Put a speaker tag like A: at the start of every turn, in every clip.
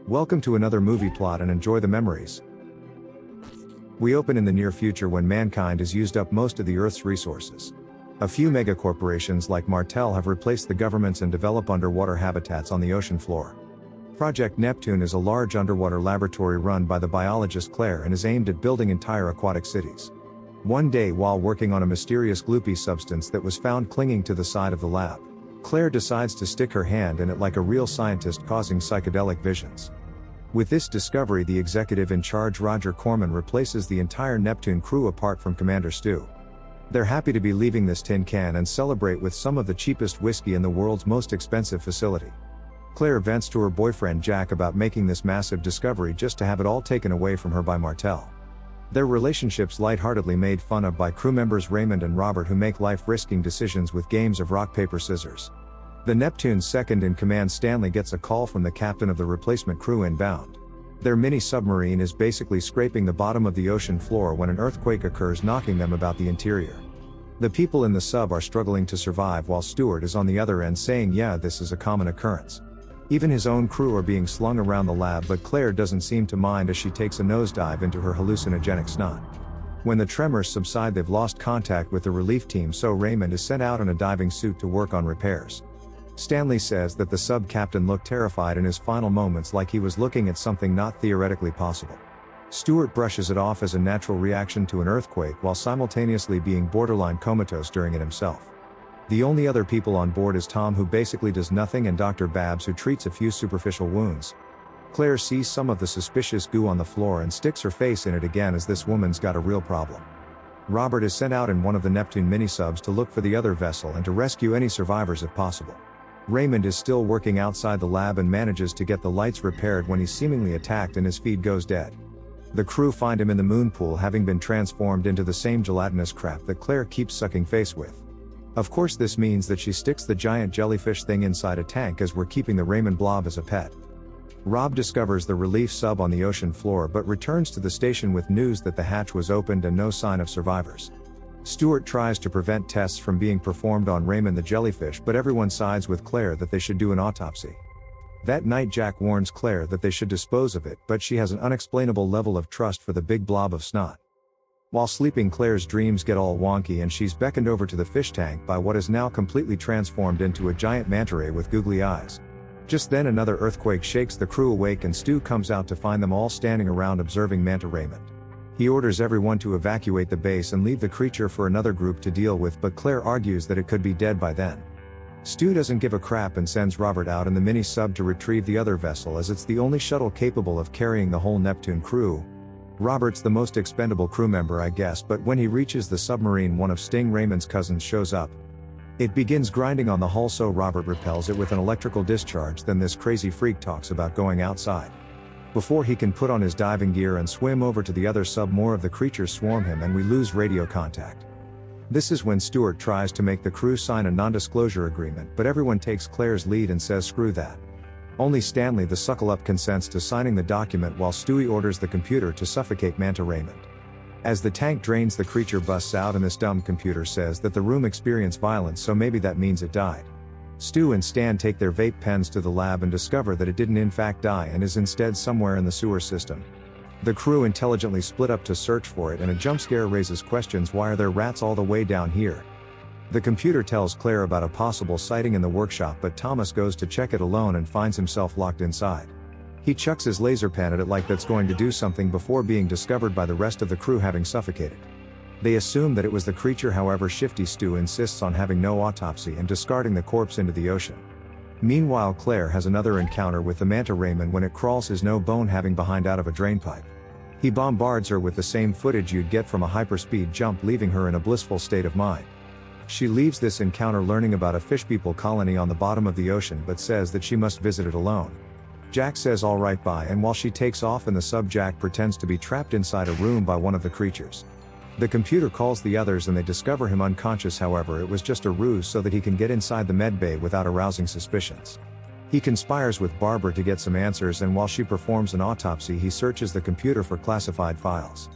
A: Welcome to another movie plot and enjoy the memories. We open in the near future when mankind has used up most of the Earth's resources. A few megacorporations like Martel have replaced the governments and develop underwater habitats on the ocean floor. Project Neptune is a large underwater laboratory run by the biologist Claire and is aimed at building entire aquatic cities. One day, while working on a mysterious gloopy substance that was found clinging to the side of the lab, Claire decides to stick her hand in it like a real scientist, causing psychedelic visions. With this discovery, the executive in charge, Roger Corman, replaces the entire Neptune crew apart from Commander Stu. They're happy to be leaving this tin can and celebrate with some of the cheapest whiskey in the world's most expensive facility. Claire vents to her boyfriend Jack about making this massive discovery just to have it all taken away from her by Martel. Their relationship's lightheartedly made fun of by crew members Raymond and Robert, who make life-risking decisions with games of rock, paper, scissors. The Neptune's second-in-command Stanley gets a call from the captain of the replacement crew inbound. Their mini-submarine is basically scraping the bottom of the ocean floor when an earthquake occurs, knocking them about the interior. The people in the sub are struggling to survive while Stuart is on the other end saying, yeah, this is a common occurrence. Even his own crew are being slung around the lab, but Claire doesn't seem to mind as she takes a nosedive into her hallucinogenic snot. When the tremors subside, they've lost contact with the relief team, so Raymond is sent out in a diving suit to work on repairs. Stanley says that the sub-captain looked terrified in his final moments, like he was looking at something not theoretically possible. Stuart brushes it off as a natural reaction to an earthquake while simultaneously being borderline comatose during it himself. The only other people on board is Tom, who basically does nothing, and Dr. Babs, who treats a few superficial wounds. Claire sees some of the suspicious goo on the floor and sticks her face in it again, as this woman's got a real problem. Robert is sent out in one of the Neptune mini-subs to look for the other vessel and to rescue any survivors if possible. Raymond is still working outside the lab and manages to get the lights repaired when he's seemingly attacked and his feed goes dead. The crew find him in the moon pool, having been transformed into the same gelatinous crap that Claire keeps sucking face with. Of course, this means that she sticks the giant jellyfish thing inside a tank, as we're keeping the Raymond blob as a pet. Rob discovers the relief sub on the ocean floor but returns to the station with news that the hatch was opened and no sign of survivors. Stuart tries to prevent tests from being performed on Raymond the jellyfish, but everyone sides with Claire that they should do an autopsy. That night, Jack warns Claire that they should dispose of it, but she has an unexplainable level of trust for the big blob of snot. While sleeping, Claire's dreams get all wonky and she's beckoned over to the fish tank by what is now completely transformed into a giant manta ray with googly eyes. Just then, another earthquake shakes the crew awake and Stu comes out to find them all standing around observing Manta Raymond. He orders everyone to evacuate the base and leave the creature for another group to deal with, but Claire argues that it could be dead by then. Stu doesn't give a crap and sends Robert out in the mini-sub to retrieve the other vessel, as it's the only shuttle capable of carrying the whole Neptune crew. Robert's the most expendable crew member, I guess, but when he reaches the submarine, one of Sting Raymond's cousins shows up. It begins grinding on the hull, so Robert repels it with an electrical discharge. Then this crazy freak talks about going outside. Before he can put on his diving gear and swim over to the other sub, more of the creatures swarm him and we lose radio contact. This is when Stuart tries to make the crew sign a non-disclosure agreement, but everyone takes Claire's lead and says screw that. Only Stanley the suckle-up consents to signing the document, while Stewie orders the computer to suffocate Manta Raymond. As the tank drains, the creature busts out and this dumb computer says that the room experienced violence, so maybe that means it died. Stu and Stan take their vape pens to the lab and discover that it didn't in fact die and is instead somewhere in the sewer system. The crew intelligently split up to search for it, and a jump scare raises questions: why are there rats all the way down here? The computer tells Claire about a possible sighting in the workshop, but Thomas goes to check it alone and finds himself locked inside. He chucks his laser pen at it like that's going to do something before being discovered by the rest of the crew having suffocated. They assume that it was the creature, however shifty Stu insists on having no autopsy and discarding the corpse into the ocean. Meanwhile, Claire has another encounter with the Manta Raymond when it crawls his no bone having behind out of a drainpipe. He bombards her with the same footage you'd get from a hyperspeed jump, leaving her in a blissful state of mind. She leaves this encounter learning about a fish people colony on the bottom of the ocean, but says that she must visit it alone. Jack says alright bye, and while she takes off in the sub, Jack pretends to be trapped inside a room by one of the creatures. The computer calls the others and they discover him unconscious, however it was just a ruse so that he can get inside the med bay without arousing suspicions. He conspires with Barbara to get some answers, and while she performs an autopsy, he searches the computer for classified files.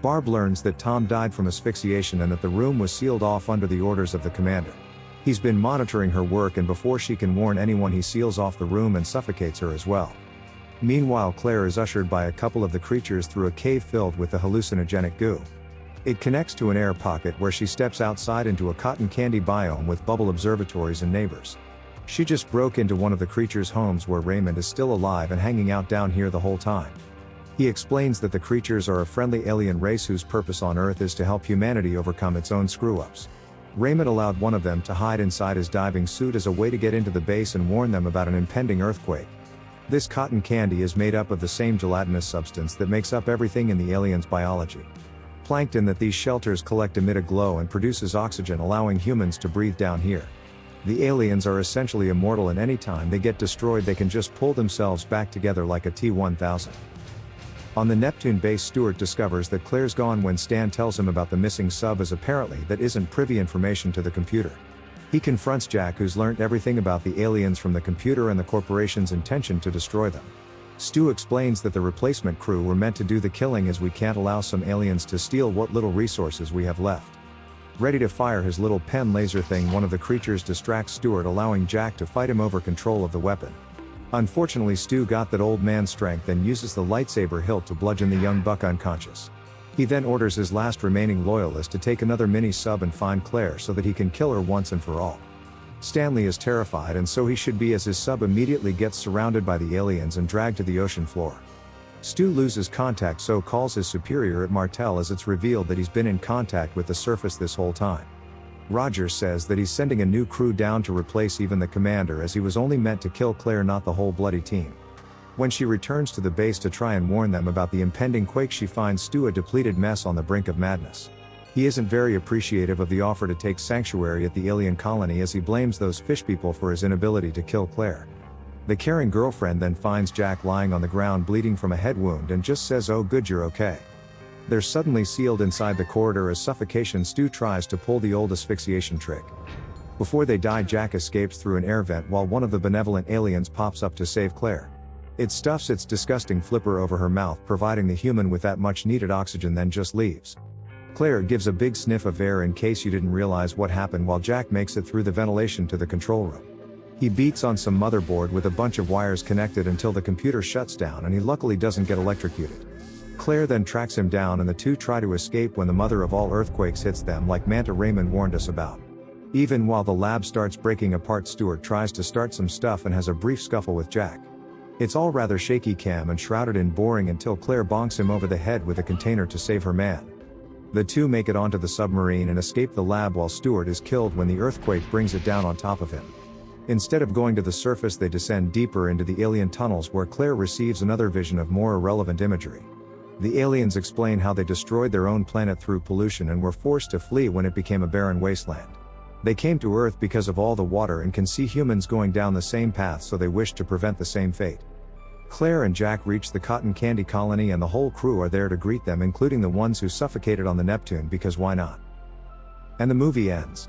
A: Barb learns that Tom died from asphyxiation and that the room was sealed off under the orders of the commander. He's been monitoring her work, and before she can warn anyone, he seals off the room and suffocates her as well. Meanwhile, Claire is ushered by a couple of the creatures through a cave filled with the hallucinogenic goo. It connects to an air pocket where she steps outside into a cotton candy biome with bubble observatories and neighbors. She just broke into one of the creatures' homes where Raymond is still alive and hanging out down here the whole time. He explains that the creatures are a friendly alien race whose purpose on Earth is to help humanity overcome its own screw-ups. Raymond allowed one of them to hide inside his diving suit as a way to get into the base and warn them about an impending earthquake. This cotton candy is made up of the same gelatinous substance that makes up everything in the alien's biology. Plankton that these shelters collect emit a glow and produces oxygen, allowing humans to breathe down here. The aliens are essentially immortal, and anytime they get destroyed they can just pull themselves back together like a T-1000. On the Neptune base, Stuart discovers that Claire's gone when Stan tells him about the missing sub, as apparently that isn't privy information to the computer. He confronts Jack, who's learnt everything about the aliens from the computer and the corporation's intention to destroy them. Stu explains that the replacement crew were meant to do the killing, as we can't allow some aliens to steal what little resources we have left. Ready to fire his little pen laser thing, one of the creatures distracts Stuart, allowing Jack to fight him over control of the weapon. Unfortunately, Stu got that old man's strength and uses the lightsaber hilt to bludgeon the young buck unconscious. He then orders his last remaining loyalist to take another mini-sub and find Claire so that he can kill her once and for all. Stanley is terrified, and so he should be, as his sub immediately gets surrounded by the aliens and dragged to the ocean floor. Stu loses contact, so calls his superior at Martel, as it's revealed that he's been in contact with the surface this whole time. Roger says that he's sending a new crew down to replace even the commander, as he was only meant to kill Claire, not the whole bloody team. When she returns to the base to try and warn them about the impending quake, she finds Stu a depleted mess on the brink of madness. He isn't very appreciative of the offer to take sanctuary at the alien colony, as he blames those fish people for his inability to kill Claire. The caring girlfriend then finds Jack lying on the ground bleeding from a head wound and just says, "Oh good, you're okay." They're suddenly sealed inside the corridor as suffocation. Stu tries to pull the old asphyxiation trick. Before they die, Jack escapes through an air vent while one of the benevolent aliens pops up to save Claire. It stuffs its disgusting flipper over her mouth, providing the human with that much needed oxygen, then just leaves. Claire gives a big sniff of air in case you didn't realize what happened, while Jack makes it through the ventilation to the control room. He beats on some motherboard with a bunch of wires connected until the computer shuts down, and he luckily doesn't get electrocuted. Claire then tracks him down, and the two try to escape when the mother of all earthquakes hits them, like Manta Raymond warned us about. Even while the lab starts breaking apart, Stuart tries to start some stuff and has a brief scuffle with Jack. It's all rather shaky cam and shrouded in boring until Claire bonks him over the head with a container to save her man. The two make it onto the submarine and escape the lab, while Stuart is killed when the earthquake brings it down on top of him. Instead of going to the surface, they descend deeper into the alien tunnels, where Claire receives another vision of more irrelevant imagery. The aliens explain how they destroyed their own planet through pollution and were forced to flee when it became a barren wasteland. They came to Earth because of all the water and can see humans going down the same path, so they wish to prevent the same fate. Claire and Jack reach the cotton candy colony, and the whole crew are there to greet them, including the ones who suffocated on the Neptune, because why not? And the movie ends.